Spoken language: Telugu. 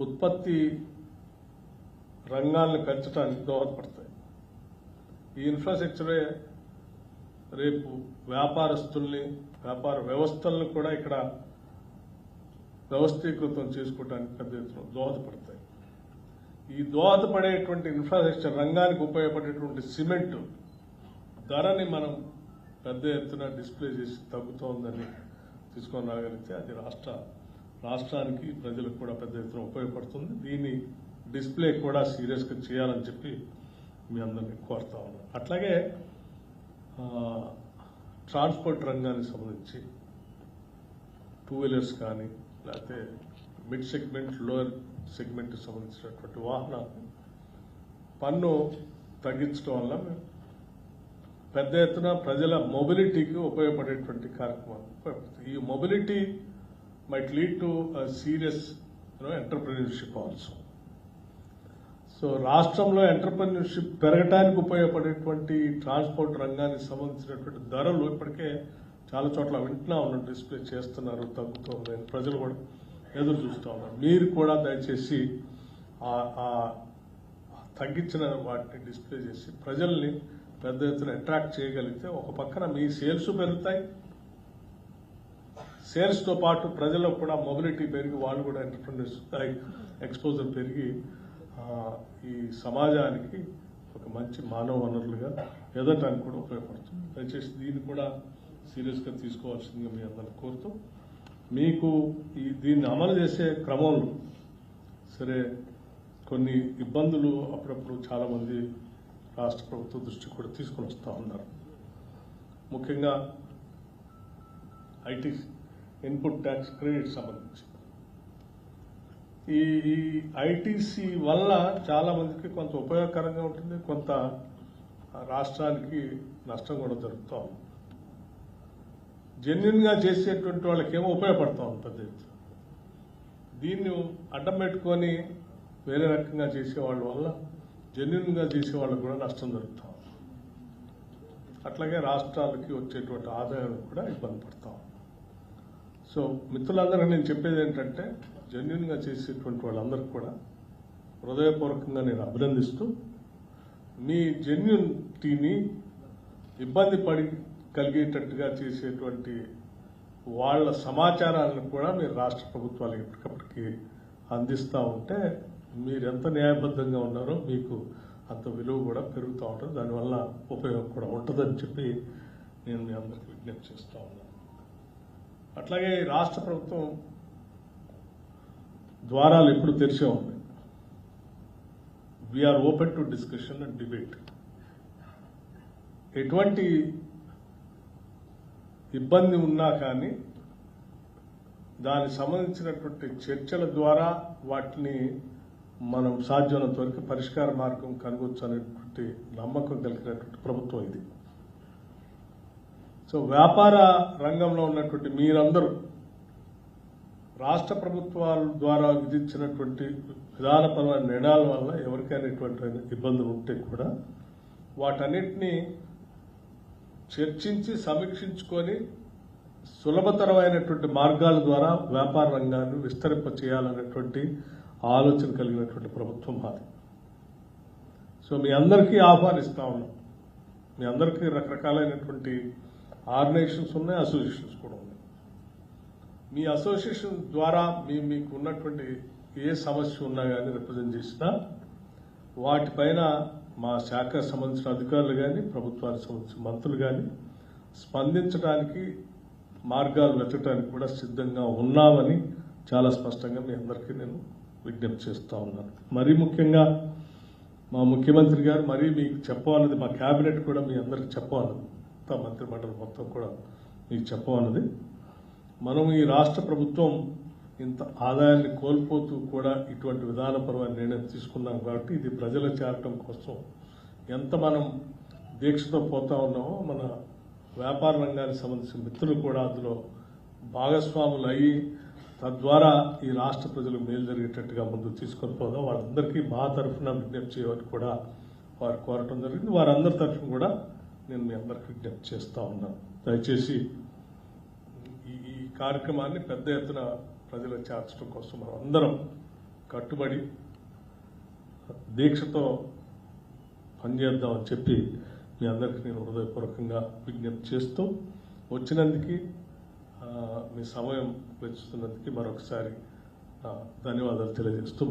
ఉత్పత్తి రంగాలను పెంచడానికి దోహదపడతాయి. ఈ ఇన్ఫ్రాస్ట్రక్చరే రేపు వ్యాపారస్తుల్ని, వ్యాపార వ్యవస్థలను కూడా ఇక్కడ వ్యవస్థీకృతం చేసుకోవడానికి పెద్ద ఎత్తున దోహదపడతాయి. ఈ దోహదపడేటువంటి ఇన్ఫ్రాస్ట్రక్చర్ రంగానికి ఉపయోగపడేటువంటి సిమెంట్ ధరని మనం పెద్ద ఎత్తున డిస్ప్లే చేసి తగ్గుతోందని తీసుకొని రాగలిగితే అది రాష్ట్రానికి ప్రజలకు కూడా పెద్ద ఎత్తున ఉపయోగపడుతుంది. దీన్ని డిస్ప్లే కూడా సీరియస్గా చేయాలని చెప్పి మీ అందరినీ కోరుతా ఉన్నాను. అట్లాగే ట్రాన్స్పోర్ట్ రంగానికి సంబంధించి టూ వీలర్స్ కానీ లేకపోతే మిడ్ సెగ్మెంట్, లోయర్ సెగ్మెంట్కి సంబంధించినటువంటి వాహనాలు పన్ను తగ్గించడం వల్ల పెద్ద ఎత్తున ప్రజల మొబిలిటీకి ఉపయోగపడేటువంటి కార్యక్రమాలు ఉపయోగపడుతుంది. ఈ mobility might lead to serious entrepreneurship also. So రాష్ట్రంలో ఎంటర్ప్రెన్యూర్షిప్ పెరగడానికి ఉపయోగపడేటువంటి ట్రాన్స్పోర్ట్ రంగానికి సంబంధించినటువంటి ధరలు ఇప్పటికే చాలా చోట్ల వింటున్నా ఉన్నారు, డిస్ప్లే చేస్తున్నారు, తగ్గుతుంది, ప్రజలు కూడా ఎదురు చూస్తూ ఉన్నారు. మీరు కూడా దయచేసి తగ్గించిన వాటిని డిస్ప్లే చేసి ప్రజల్ని పెద్ద ఎత్తున అట్రాక్ట్ చేయగలిగితే ఒక పక్కన మీ సేల్స్ పెరుగుతాయి, సేల్స్తో పాటు ప్రజలకు కూడా మొబిలిటీ పెరిగి వాళ్ళు కూడా ఎంటర్ప్రెన్యూర్స్ ఎక్స్పోజర్ పెరిగి ఈ సమాజానికి ఒక మంచి మానవ వనరులుగా ఎదగటానికి కూడా ఉపయోగపడుతుంది. దయచేసి దీన్ని కూడా సీరియస్గా తీసుకోవాల్సిందిగా మీ అందరిని కోరుతూ, మీకు దీన్ని అమలు చేసే క్రమంలో సరే కొన్ని ఇబ్బందులు అప్పుడప్పుడు చాలామంది రాష్ట్ర ప్రభుత్వ దృష్టికి కూడా తీసుకొని వస్తూ ఉన్నారు. ముఖ్యంగా ఐటీ ఇన్పుట్ ట్యాక్స్ క్రెడిట్ సంబంధించి ఈ ఐటీసీ వల్ల చాలా మందికి కొంత ఉపయోగకరంగా ఉంటుంది, కొంత రాష్ట్రానికి నష్టం కూడా జరుగుతూ ఉంది. జెన్యున్గా చేసేటువంటి వాళ్ళకేమో ఉపయోగపడతా ఉంటుంది. దీన్ని అడ్డం పెట్టుకొని వేరే రకంగా చేసేవాళ్ళ వల్ల జెన్యున్గా చేసేవాళ్ళకు కూడా నష్టం జరుగుతూ ఉంది. అట్లాగే రాష్ట్రాలకి వచ్చేటువంటి ఆదాయం కూడా ఇబ్బంది పడతాం. సో మిత్రులందరికీ నేను చెప్పేది ఏంటంటే, జెన్యున్గా చేసేటువంటి వాళ్ళందరికీ కూడా హృదయపూర్వకంగా నేను అభినందిస్తూ, మీ జెన్యునిటీని ఇబ్బంది పడి కలిగేటట్టుగా చేసేటువంటి వాళ్ళ సమాచారాలను కూడా మీరు రాష్ట్ర ప్రభుత్వాలు ఎప్పటికప్పటికి అందిస్తూ ఉంటే మీరు ఎంత న్యాయబద్ధంగా ఉన్నారో మీకు అంత విలువ కూడా పెరుగుతూ ఉంటుంది, దానివల్ల ఉపయోగం కూడా ఉంటుందని చెప్పి నేను మీ అందరికీ విజ్ఞప్తి చేస్తూ ఉన్నాను. అట్లాగే రాష్ట్ర ప్రభుత్వం ద్వారాలు ఎప్పుడు తెరిచే ఉన్నాయి. We're open to discussion and debate. ఎటువంటి ఇబ్బంది ఉన్నా కానీ దానికి సంబంధించినటువంటి చర్చల ద్వారా వాటిని మనం సాధ్యమైనంత వరకు పరిష్కార మార్గం కనుగొచ్చు అనేటువంటి నమ్మకం కలిగినటువంటి ప్రభుత్వం ఇది. సో వ్యాపార రంగంలో ఉన్నటువంటి మీరందరూ రాష్ట్ర ప్రభుత్వాల ద్వారా విధించినటువంటి విధానపరమైన నిర్ణయాల వల్ల ఎవరికైనా ఇటువంటి ఇబ్బందులు ఉంటే కూడా వాటన్నిటినీ చర్చించి సమీక్షించుకొని సులభతరమైనటువంటి మార్గాల ద్వారా వ్యాపార రంగాన్ని విస్తరింప చేయాలనేటువంటి ఆలోచన కలిగినటువంటి ప్రభుత్వం మాది. సో మీ అందరికీ ఆహ్వానిస్తా ఉన్నాం. మీ అందరికీ రకరకాలైనటువంటి ఆర్గనైజేషన్స్ ఉన్నాయి, అసోసియేషన్స్ కూడా ఉన్నాయి. మీ అసోసియేషన్ ద్వారా మీకు ఉన్నటువంటి ఏ సమస్య ఉన్నా కానీ రిప్రజెంట్ చేసినా వాటిపైన మా శాఖకు సంబంధించిన అధికారులు కానీ ప్రభుత్వానికి సంబంధించిన మంత్రులు కానీ స్పందించడానికి మార్గాలు వెతకడానికి కూడా సిద్ధంగా ఉన్నామని చాలా స్పష్టంగా మీ అందరికీ నేను విజ్ఞప్తి చేస్తూ ఉన్నాను. మరీ ముఖ్యంగా మా ముఖ్యమంత్రి గారు మరీ మీకు చెప్పాలన్నది, మా కేబినెట్ కూడా మీ అందరికీ చెప్పాలన్నది, మంత్రిమండలి మొత్తం కూడా మీకు చెప్పాలన్నది, మనం ఈ రాష్ట్ర ప్రభుత్వం ఇంత ఆదాయాన్ని కోల్పోతూ కూడా ఇటువంటి విధానపరమైన నిర్ణయం తీసుకున్నాం కాబట్టి ఇది ప్రజల చేరటం కోసం ఎంత మనం దీక్షతో పోతా ఉన్నామో మన వ్యాపార రంగానికి సంబంధించిన మిత్రులు కూడా అందులో భాగస్వాములు అయ్యి తద్వారా ఈ రాష్ట్ర ప్రజలకు మేలు జరిగేటట్టుగా ముందుకు తీసుకొని పోదాం. వాళ్ళందరికీ మా తరఫున విజ్ఞప్తి చేయమని కూడా వారు కోరటం జరిగింది. వారందరి తరఫున కూడా నేను మీ అందరికి విజ్ఞప్తి చేస్తూ ఉన్నాను. దయచేసి ఈ కార్యక్రమాన్ని పెద్ద ఎత్తున ప్రజలకు చేర్చడం కోసం మనం అందరం కట్టుబడి దీక్షతో పనిచేద్దామని చెప్పి మీ అందరికీ నేను హృదయపూర్వకంగా విజ్ఞప్తి చేస్తూ వచ్చినందుకు మీ సమయం వెచ్చుతున్నందుకు మరొకసారి ధన్యవాదాలు తెలియజేస్తూ